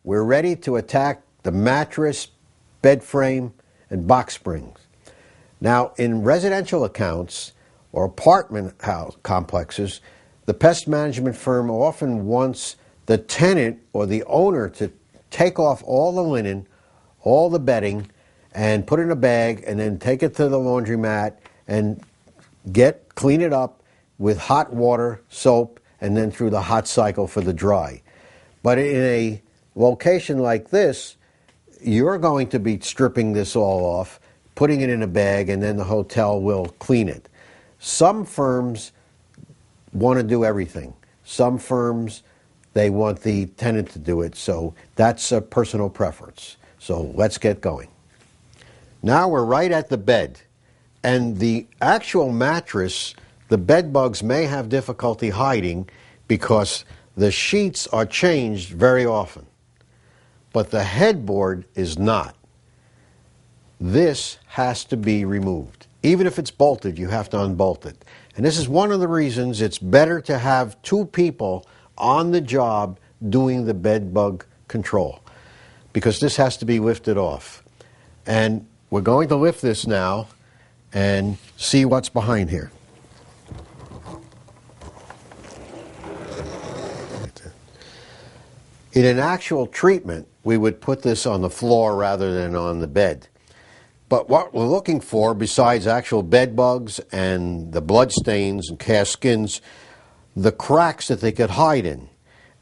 we're ready to attack the mattress, bed frame, and box springs. Now, in residential accounts or apartment house complexes, the pest management firm often wants the tenant or the owner to take off all the linen, all the bedding, and put it in a bag and then take it to the laundromat and clean it up with hot water, soap, and then through the hot cycle for the dry. But in a location like this, you're going to be stripping this all off, putting it in a bag, and then the hotel will clean it. Some firms want to do everything. Some firms, they want the tenant to do it, so that's a personal preference. So let's get going. Now we're right at the bed, and the actual mattress, the bed bugs may have difficulty hiding because the sheets are changed very often, but the headboard is not. This has to be removed. Even if it's bolted, you have to unbolt it. And this is one of the reasons it's better to have two people on the job doing the bed bug control, because this has to be lifted off. And we're going to lift this now and see what's behind here. In an actual treatment, we would put this on the floor rather than on the bed. But what we're looking for, besides actual bed bugs and the blood stains and cast skins, the cracks that they could hide in.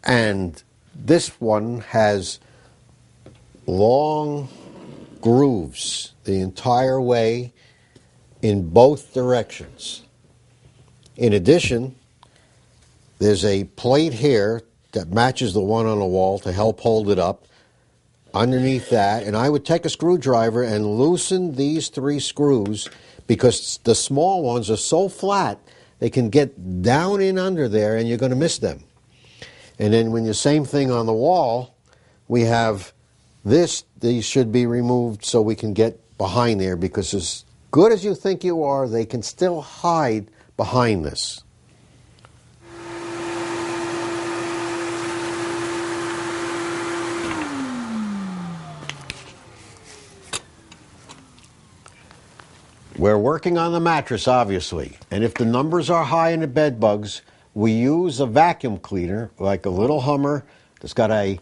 And this one has long grooves the entire way in both directions. In addition, there's a plate here that matches the one on the wall to help hold it up. Underneath that, and I would take a screwdriver and loosen these 3 screws, because the small ones are so flat they can get down in under there and you're going to miss them. And then when the same thing on the wall, we have this, these should be removed so we can get behind there, because as good as you think you are, they can still hide behind this. We're working on the mattress, obviously, and if the numbers are high in the bed bugs, we use a vacuum cleaner, like a little Hummer that's got a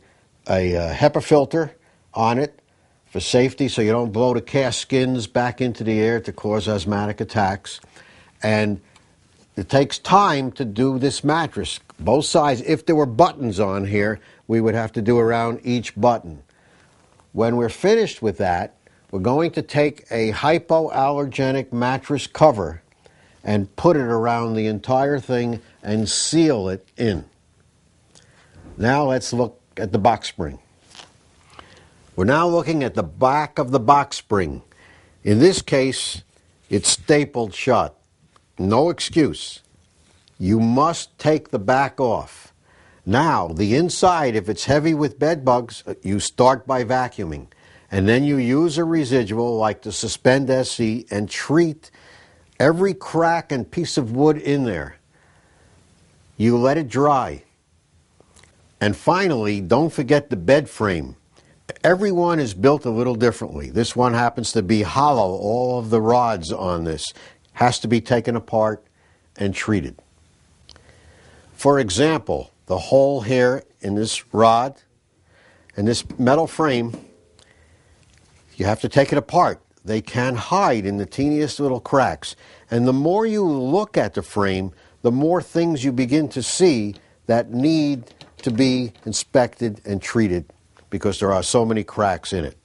HEPA filter on it for safety, so you don't blow the cast skins back into the air to cause asthmatic attacks. And it takes time to do this mattress, both sides. If there were buttons on here, we would have to do around each button. When we're finished with that, we're going to take a hypoallergenic mattress cover and put it around the entire thing and seal it in. Now let's look at the box spring. We're now looking at the back of the box spring. In this case, it's stapled shut. No excuse. You must take the back off. Now, the inside, if it's heavy with bed bugs, you start by vacuuming. And then you use a residual like the Suspend SC and treat every crack and piece of wood in there. You let it dry. And finally, don't forget the bed frame. Everyone is built a little differently. This one happens to be hollow. All of the rods on this has to be taken apart and treated. For example, the hole here in this rod and this metal frame, you have to take it apart. They can hide in the teeniest little cracks. And the more you look at the frame, the more things you begin to see that need to be inspected and treated, because there are so many cracks in it.